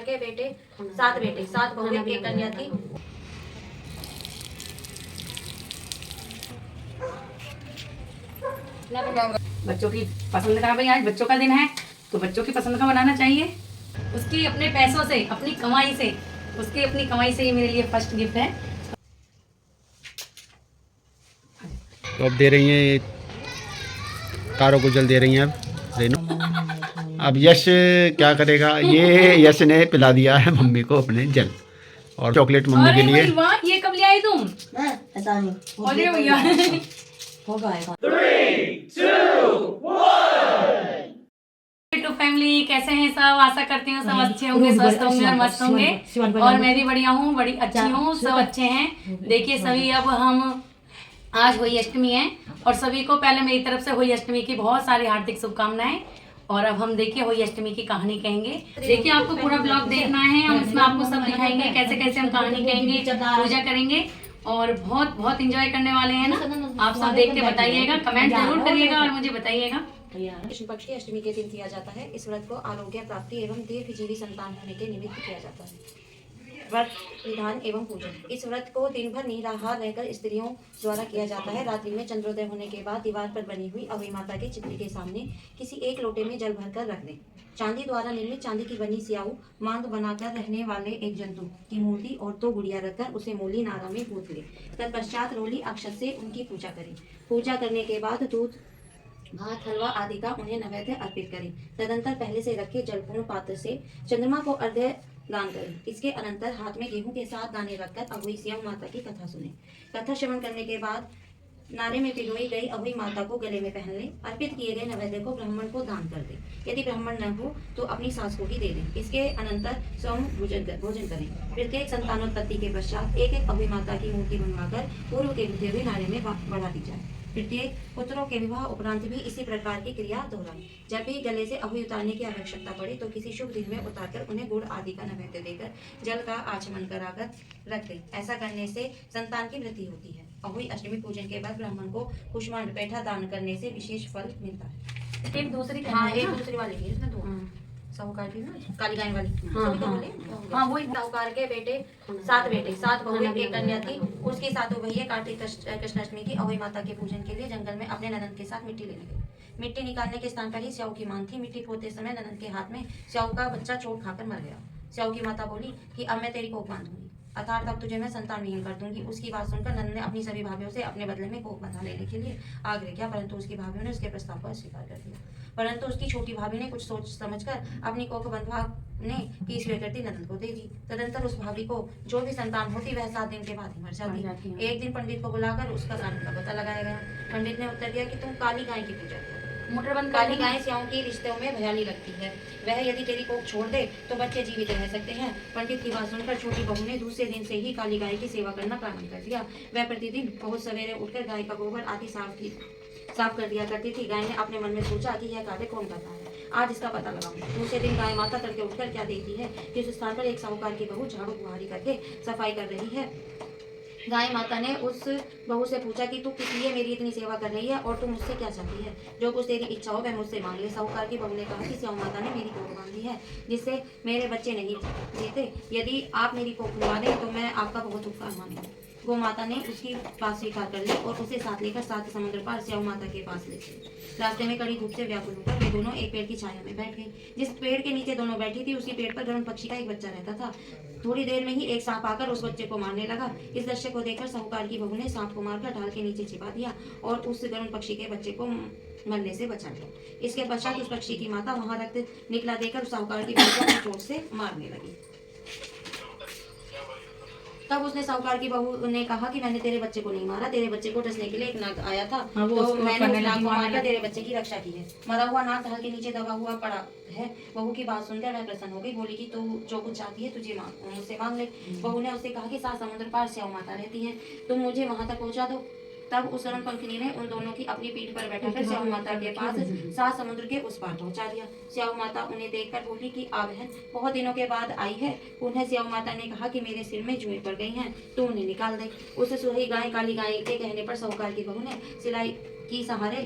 साहूकार के बेटे 7 बहुएं, एक कन्या थी। बच्चों की पसंद का, भाई आज बच्चों का दिन है तो बच्चों की पसंद का बनाना चाहिए। उसकी अपने पैसों से, अपनी कमाई से, उसकी अपनी कमाई से ही मेरे लिए फर्स्ट गिफ्ट है। तो अब दे रही हैं कारों को, जल दे रही हैं अब रेनू। अब यश क्या करेगा, ये यश ने पिला दिया है मम्मी को अपने जल और चॉकलेट मम्मी के लिए। वाह, ये कब ले आई तुम? पता नहीं। अरे भैया होगा 3, 2, 1 टू फैमिली, कैसे हैं सब? आशा करती हूँ सब अच्छे होंगे, स्वस्थ होंगे और मस्त होंगे। और मैं भी बढ़िया हूँ, बड़ी अच्छी हूँ, सब अच्छे हैं। देखिए सभी, अब हम आज होली अष्टमी है और सभी को पहले मेरी तरफ से होली अष्टमी की बहुत सारी हार्दिक शुभकामनाएं। और अब हम देखिए होली अष्टमी की कहानी कहेंगे। देखिए आपको पूरा ब्लॉग देखना है, हम इसमें आपको सब दिखाएंगे कैसे कैसे हम कहानी कहेंगे, पूजा करेंगे और बहुत बहुत इंजॉय करने वाले हैं ना। आप सब देख के बताइएगा, कमेंट जरूर करिएगा और मुझे बताइएगा। कृष्ण पक्ष की अष्टमी के दिन किया जाता है। इस व्रत को आरोग्य प्राप्ति एवं दीर्घजीवी संतान होने के निमित्त किया जाता है। व्रत विधान एवं पूजन। इस व्रत को दिन भर निराहार रहकर स्त्रियों द्वारा किया जाता है। रात्रि में चंद्रोदय होने के बाद दीवार पर बनी हुई अवई माता के चित्र के सामने किसी एक लोटे में जल भरकर रख दें। चांदी द्वारा निर्मित चांदी की बनी स्याऊ मांग बनाकर रहने वाले एक जंतु की मूर्ति और 2 गुड़िया रखकर उसे मोली नारा में गूंथ ले। तत्पश्चात रोली अक्षत से उनकी पूजा करें। पूजा करने के बाद दूध, भात, हलवा आदि का उन्हें नैवेद्य अर्पित करें। तदंतर पहले से रखे जलपूर्ण पात्र से चंद्रमा को अर्घ्य दान करें। इसके अनंतर हाथ में गेहूं के 7 दाने रखकर अहोई स्याऊ माता की कथा सुने। कथा श्रवण करने के बाद नारे में पिरोई गई अहोई माता को गले में पहन ले। अर्पित किए गए नैवेद्य को ब्राह्मण को दान कर दे। यदि ब्राह्मण न हो तो अपनी सास को ही दे दें। इसके अनंतर स्वयं भोजन करें। प्रत्येक संतानोत्पत्ति के पश्चात एक एक अहोई माता की मूर्ति बनवाकर पूर्व के विधि हुए नारे में बढ़ा दी जाए। प्रत्येक पुत्रों के विवाह उपरांत भी इसी प्रकार की क्रिया दोहराएं। जब भी गले से अहोई उतारने की आवश्यकता पड़े तो किसी शुभ दिन में उतारकर उन्हें गुड़ आदि का नैवेद्य देकर जल का आचमन कराकर रख दें। ऐसा करने से संतान की वृद्धि होती है। अहोई अष्टमी पूजन के बाद ब्राह्मण को कुष्मांड पैठा दान करने से विशेष फल मिलता है। एक दूसरी एक दूसरी वाली थी इसमें 2 साहूकार की ना, काली गाय वाली। हाँ वही। साहूकार के बेटे 7 बहुएं, एक कन्या थी। उसकी 7 भैया कार्तिक कृष्णाष्टमी की अहोई माता के पूजन के लिए जंगल में अपने ननद के साथ मिट्टी लेने गए। मिट्टी निकालने के स्थान पर ही स्याऊ की मांग थी। मिट्टी खोदते समय ननद के हाथ में स्याऊ का बच्चा चोट खाकर मर गया। स्याऊ की माता बोली कि अब मैं तेरी कोख बांधूंगी, अर्थात अब तुझे मैं संतान विहीन कर दूंगी। उसकी बात सुनकर नंद ने अपनी सभी भाभियों से अपने बदले में कोख बंधा लेने के लिए आग्रह किया, परंतु उसकी भाभियों ने उसके प्रस्ताव को अस्वीकार कर दिया। परंतु उसकी छोटी भाभी ने कुछ सोच समझकर अपनी कोख बंधवाने की स्वीकृति नंद को दे दी। तदंतर उस भाभी को जो भी संतान होती वह 7 दिन के बाद ही मर जाती। एक दिन पंडित को बुलाकर उसका कारण का पता लगाया गया। पंडित ने उत्तर दिया कि तुम काली गाय की पूजा करो। काली गाय स्याऊ की रिश्तों में भयाली लगती है। वह यदि तेरी कोख छोड़ दे तो बच्चे जीवित रह सकते हैं। पंडित की बात सुनकर छोटी बहू ने दूसरे दिन से ही काली गाय की सेवा करना प्रारंभ कर दिया। वह प्रतिदिन बहुत सवेरे उठकर गाय का गोबर आदि साफ कर दिया करती थी। गाय ने अपने मन में सोचा कि यह कार्य कौन करता है, आज इसका पता लगाऊं। दूसरे दिन गाय माता तड़के उठकर क्या देखती है कि उस स्थान पर एक साहूकार की बहू झाड़ू बुहारी करके सफाई कर रही है। गाय माता ने उस बहू से पूछा कि तू किस लिए मेरी इतनी सेवा कर रही है और तू मुझसे क्या चाहती है? जो कुछ तेरी इच्छा हो वह मुझसे मांग ले। साहूकार की बहू ने कहा कि स्याऊ माता ने मेरी कोख बांधी है जिससे मेरे बच्चे नहीं जीते। यदि आप मेरी कोख खुलवा दें तो मैं आपका बहुत उपकार मानूंगी। गौ माता ने उसकी बात स्वीकार कर ली और उसे साथ लेकर 7 समुद्र पार स्याऊ माता के पास ले गए। रास्ते में कड़ी धूप से व्याकुल होकर वे दोनों एक पेड़ की छाया में बैठ गए। जिस पेड़ के नीचे दोनों बैठी थी उसी पेड़ पर गरुड़ पक्षी का एक बच्चा रहता था। थोड़ी देर में ही एक सांप आकर उस बच्चे को मारने लगा। इस दृश्य को देखकर साहूकार की बहू ने सांप को मारकर ढाल के नीचे छिपा दिया और उस गरुड़ पक्षी के बच्चे को मरने से बचा लिया। इसके पश्चात उस पक्षी की माता वहां रक्त निकला देकर साहूकार की बहू को अपनी चोट से मारने लगी। तब उसने साहूकार की बहू ने कहा कि मैंने तेरे बच्चे को नहीं मारा, तेरे बच्चे को डसने के लिए एक नाग आया था तो मैंने उस नाग को मारकर तेरे बच्चे की रक्षा की है। मरा हुआ नाग ढाल के नीचे दबा हुआ पड़ा है। बहू की बात सुनकर वह प्रसन्न हो गई। बोली कि तू जो कुछ चाहती है तुझे मुझसे मांग ले। बहू ने उससे कहा कि 7 समुद्र पार स्याऊ माता रहती है, तुम मुझे वहां तक पहुंचा दो। तब उस गरुड़ पंखिनी ने उन दोनों की अपनी पीठ पर बैठाकर स्याऊ माता के पास 7 समुद्र के उस पार पहुंचा दिया। स्याऊ माता उन्हें देखकर बोली कि आ बहन, बहुत दिनों के बाद आई है। उन्हें स्याऊ माता ने कहा कि मेरे सिर में जुएं पड़ गई हैं, तू उन्हें निकाल दे। उस सुरही गाय काली गाय के कहने पर साहूकार की बहू ने सिलाई की सहारे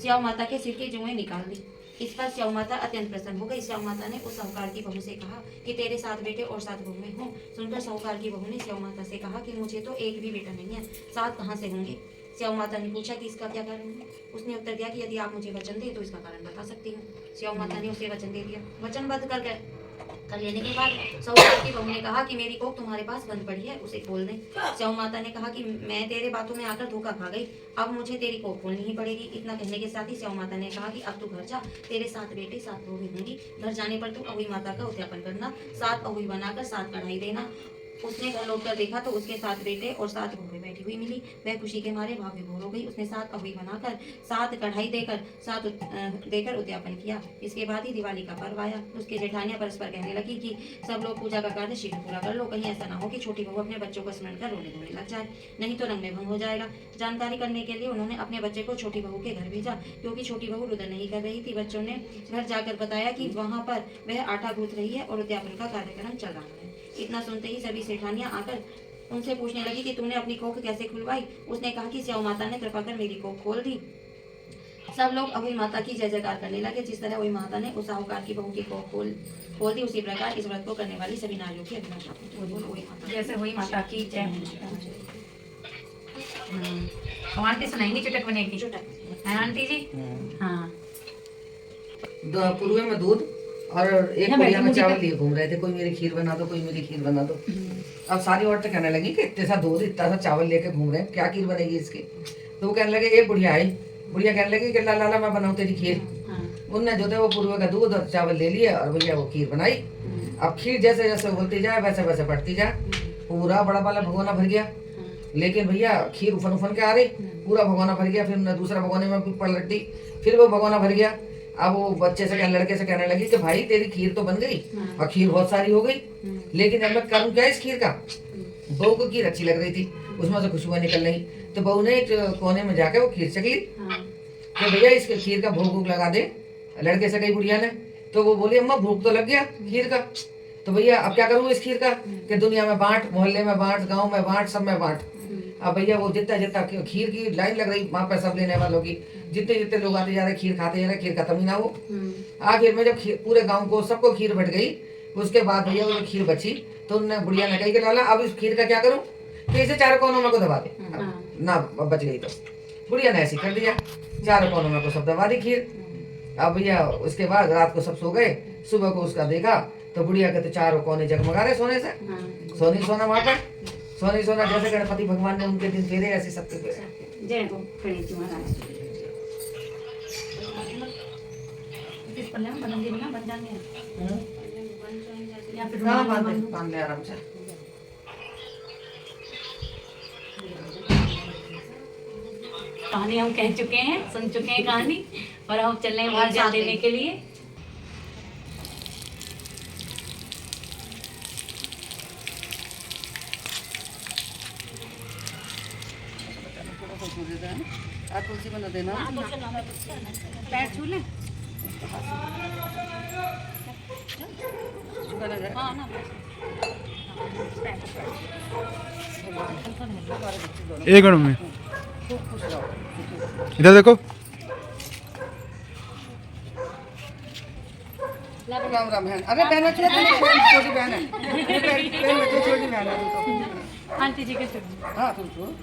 स्याऊ माता के सिर की जुएं निकाल दी। इस पर स्याऊ माता अत्यंत प्रसन्न हो गई। स्याऊ माता ने उस साहूकार की बहू से कहा कि तेरे 7 बेटे और 7 बहुएं हों। सुनकर साहूकार की बहू ने स्याऊ माता से कहा कि मुझे तो एक भी बेटा नहीं है, 7 कहाँ से होंगे। स्याऊ माता ने पूछा कि इसका क्या कारण है। उसने उत्तर दिया कि यदि आप मुझे वचन दे तो इसका कारण बता सकती हूँ। स्याऊ माता ने उसे वचन दे दिया। वचनबद्ध कर लेने के बाद साहूकार की बहू ने कहा कि मेरी कोख तुम्हारे पास बंद पड़ी है, उसे खोल दें। स्याऊ माता ने कहा कि मैं तेरे बातों में आकर धोखा खा गई, अब मुझे तेरी कोख खोलनी ही पड़ेगी। इतना कहने के साथ ही स्याऊ माता ने कहा कि अब तू घर जा, तेरे 7 बेटे 7 बहू होंगी। घर जाने पर तू अहुई माता का उद्यापन करना, 7 अहुई बनाकर 7 कढ़ाई देना। उसने घर लौटकर देखा तो उसके 7 बेटे और 7 बहुएं बैठी हुई मिली। वह खुशी के मारे भाव विभोर हो गई। उसने 7 अहुई बनाकर 7 कढ़ाई देकर 7 देकर उद्यापन किया। इसके बाद ही दिवाली का पर्व आया। उसकी जेठानियां परस्पर कहने लगी कि सब लोग पूजा का कार्य शीघ्र पूरा कर लो, कहीं ऐसा ना हो कि छोटी बहू अपने बच्चों को स्मरण कर रोने धोने लग जाए, नहीं तो रंग में भंग हो जाएगा। जानकारी करने के लिए उन्होंने अपने बच्चे को छोटी बहू के घर भेजा, क्योंकि छोटी बहू रुदन नहीं कर रही थी। बच्चों ने घर जाकर बताया कि वहां पर वह आटा गूंथ रही है और उद्यापन का कार्यक्रम चल रहा है। इतना सुनते ही सभी सेठानियां आकर उनसे पूछने लगी कि तुमने अपनी कोख कैसे खुलवाई। उसने कहा कि स्याऊ माता ने कृपा कर मेरी कोख खोल दी। सब लोग अहुई माता की जय जयकार करने लगे। जिस तरह अहुई माता ने उस साहूकार की बहू की कोख खोल दी, उसी प्रकार इस व्रत को करने वाली सभी नारियों की अभिलाषा पूरी। जैसे हुई माता की जय हो। आंटी सुनाएंगी चुटक बनेगी। चुटक है आंटी जी। हाँ पूर्वे में दूध और एक पुड़िया में चावल लिए घूम रहे थे, कोई मेरी खीर बना दो, कोई मेरी खीर बना दो। अब सारी औरतें कहने लगी कि इतने सा दूध इतना सा चावल लेके घूम रहे हैं, क्या खीर बनेगी इसकी। तो वो कहने लगे, एक बुढ़िया आई, बुढ़िया कहने लगी कि लाला मैं बनाऊं तेरी खीर। उनने जो थे वो पूर्वे का दूध और चावल ले लिया और भैया वो खीर बनाई। अब खीर जैसे जैसे बोलती जाए वैसे वैसे बढ़ती जाए, पूरा बड़ा वाला भगोना भर गया। लेकिन भैया खीर उफन उफन के आ रही, पूरा भगोना भर गया। फिर उन्होंने दूसरा भगोने में भी पलट दी, फिर वो भगोना भर गया। अब वो बच्चे से लड़के से कहने लगी कि भाई तेरी खीर तो बन गई और खीर बहुत सारी हो गई, लेकिन अब मैं करूँ क्या इस खीर का। बहू को खीर अच्छी लग रही थी, उसमें से खुशबू निकल रही, तो बहू ने कोने में जाके वो खीर चख ली कि भैया इसके खीर का भोग वोग लगा दे। लड़के से कही बुढ़िया ने, तो वो बोली अम्मा भूख तो लग गया खीर का, तो भैया अब क्या करूँ इस खीर का, कि दुनिया में बांट, मोहल्ले में बांट, गाँव में बांट, सब में बांट। अब भैया वो जितना जितना खीर की लाइन लग रही वहां पर सब लेने वालों की, जितने जितने लोग आते जा रहे खीर खाते जा रहे, खीर खत्म ही ना हो। आखिर में जब पूरे गांव को सबको खीर बट गई, उसके बाद भैया वो खीर बची, तो उन्होंने बुढ़िया ने कही कि लाला अब इस खीर का क्या करूं कि इसे 4 कोनों में को दबा दे, ना बच गई। तो बुढ़िया ने ऐसी कर दिया, 4 कोनों में को सब दबा दी खीर। अब भैया उसके बाद रात को सब सो गए, सुबह को उसका देखा तो बुढ़िया के तो 4 कोने जगमगा रहे सोने से, सोनी सोना वहां पर सोनी सोना, जैसे गणपति भगवान ने उनके दिन फेरे ऐसे सबके फेरे। जय हो गणेश जी महाराज। इस पल्ले में बदल देना, बन जाएंगे या फिर हाँ बांध ले आराम से। कहानी हम कह चुके हैं, सुन चुके हैं कहानी, और हम चल रहे हैं बाहर जा देने के लिए। तुलसी बना देना, पैर छू लें। एक मिनट में इधर देखो। राम राम बहन, अरे बहन छोटी बहन है, छोटी बहन है तो। आंटी जी के हाँ तुम छो,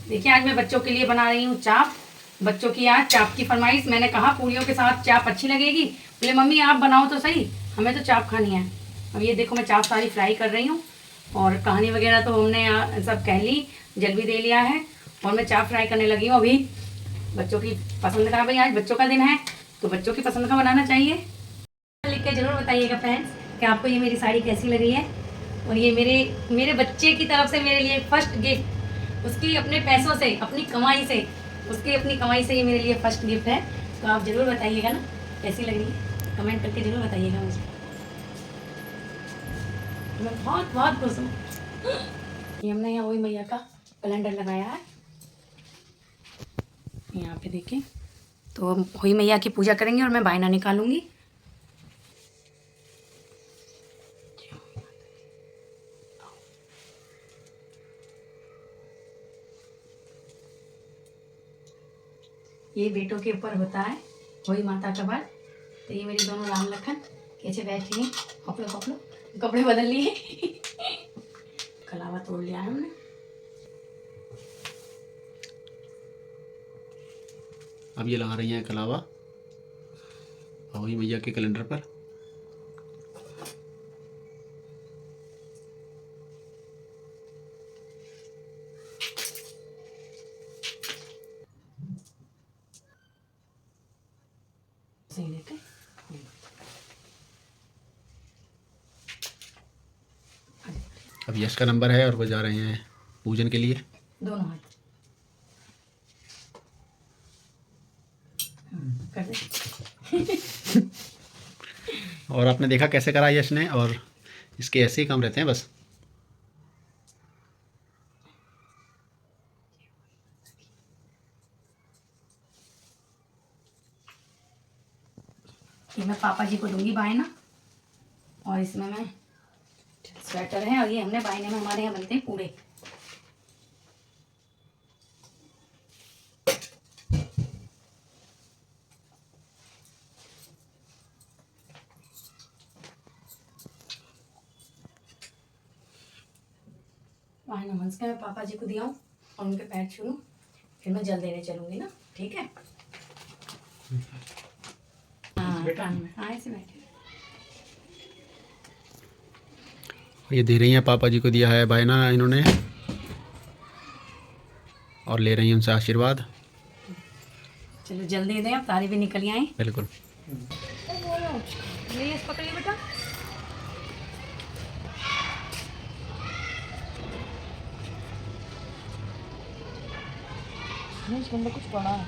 देखिए आज मैं बच्चों के लिए बना रही हूँ चाप। बच्चों की आज चाप की फरमाइश, मैंने कहा पूरियों के साथ चाप अच्छी लगेगी, बोले मम्मी आप बनाओ तो सही, हमें तो चाप खानी है। अब ये देखो मैं चाप सारी फ्राई कर रही हूँ, और कहानी वगैरह तो हमने सब कह ली, जल भी दे लिया है, और मैं चाप फ्राई करने लगी हूँ अभी। बच्चों की पसंद का, भाई आज बच्चों का दिन है तो बच्चों की पसंद का बनाना चाहिए। लिख के जरूर बताइएगा फ्रेंड्स कि आपको ये मेरी साड़ी कैसी लग रही है। और ये मेरे बच्चे की तरफ से मेरे लिए फर्स्ट गिफ्ट, उसकी अपने पैसों से, अपनी कमाई से, उसकी अपनी कमाई से ये मेरे लिए फर्स्ट गिफ्ट है। तो आप ज़रूर बताइएगा ना कैसी लग रही है, कमेंट करके ज़रूर बताइएगा मुझे। मैं बहुत बहुत खुश हूँ। ये हमने यहाँ वही मैया का कैलेंडर लगाया है, यहाँ पे देखिए। तो हम वही मैया की पूजा करेंगे और मैं बायना निकालूंगी। ये बेटों के ऊपर होता है वही माता का वर। तो ये मेरी दोनों राम लखन कैसे बैठी हैं, कपड़े बदल लिए कलावा तोड़ लिया है हमने। अब ये लगा रही हैं कलावा अहोई मैया के कैलेंडर पर। सही देते अब यश का नंबर है और वो जा रहे हैं पूजन के लिए। दोनों हाथ कर दे। और आपने देखा कैसे करा यश ने, और इसके ऐसे ही काम रहते हैं बस। ये मैं पापा जी को दूंगी बायना, और इसमें मैं स्वेटर है, और ये हमने बायने में हमारे यहाँ बनते हैं पूरे। बायना मंस का मैं पापा जी को दिया हूँ और उनके पैर छू लूँ, फिर मैं जल देने चलूंगी ना, ठीक है। हाँ ऐसे बैठे। ये दे रही हैं, पापा जी को दिया है बायना इन्होंने, और ले रही हैं उनसे आशीर्वाद। चलो जल्दी दें, अब तारी भी निकल आए। बिल्कुल। पकड़िए बेटा। इसके अंदर कुछ पड़ा है।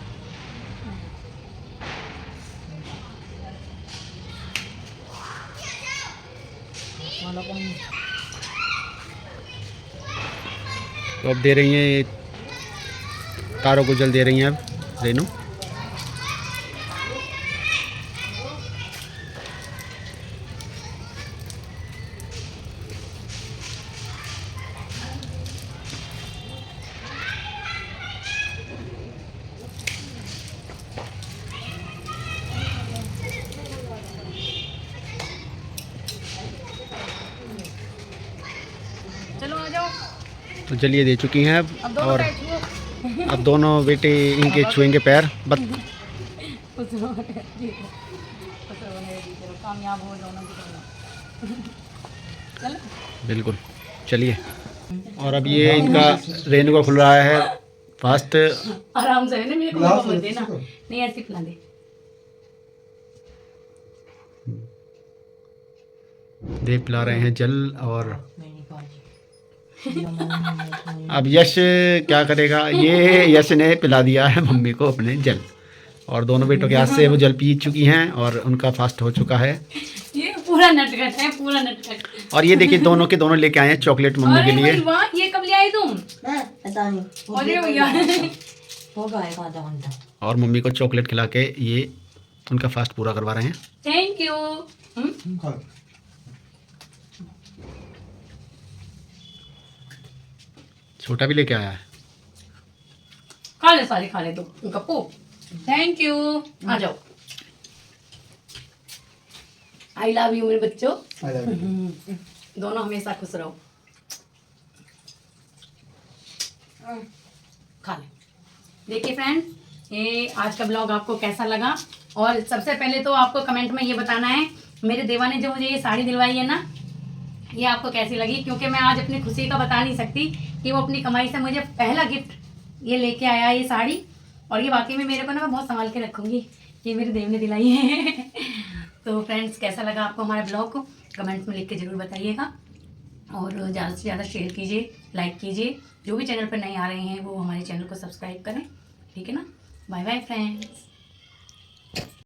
तो अब दे रही हैं तारों को जल दे रही हैं अब रेनू। चलो आ जाओ। तो जलिए दे चुकी हैं अब, और अब दोनों बेटे इनके छुएंगे पैर। कामयाब हो दोनों की। चलो बिल्कुल चलिए। और अब ये इनका रेनू का खुल रहा है फास्ट। आराम से है ना, मेरे को मत देना, नहीं ऐसे पिला दे। देव पिला रहे हैं जल। और अब यश क्या करेगा, ये यश ने पिला दिया है मम्मी को अपने जल, और दोनों बेटों के हाथ से वो जल पी चुकी हैं और उनका फास्ट हो चुका है। ये पूरा नटखट है, पूरा नटखट। और ये देखिए दोनों के दोनों लेके आए हैं चॉकलेट मम्मी के लिए। वाह, ये कब ले आई तुम? पता नहीं अरे भैया होगा एक आधा घंटा। और मम्मी को चॉकलेट खिला के ये उनका फास्ट पूरा करवा रहे हैं। Thank you. छोटा भी लेके आया है। खा ले सारे, खा ले तो गप्पू। Thank you. आ जाओ। आई लव यू मेरे बच्चों। दोनों हमेशा खुश रहो। खा ले। देखिए फ्रेंड, ये आज का ब्लॉग आपको कैसा लगा, और सबसे पहले तो आपको कमेंट में ये बताना है मेरे देवा ने जो मुझे ये साड़ी दिलवाई है ना, ये आपको कैसी लगी। क्योंकि मैं आज अपनी खुशी का बता नहीं सकती कि वो अपनी कमाई से मुझे पहला गिफ्ट ये लेके आया ये साड़ी, और ये वाकई में मेरे को ना मैं बहुत संभाल के रखूँगी, ये मेरे देव ने दिलाई है। तो फ्रेंड्स, कैसा लगा आपको हमारे ब्लॉग को कमेंट्स में लिख के ज़रूर बताइएगा, और ज़्यादा से ज़्यादा शेयर कीजिए, लाइक कीजिए। जो भी चैनल पर नए आ रहे हैं वो हमारे चैनल को सब्सक्राइब करें, ठीक है ना। Bye bye friends.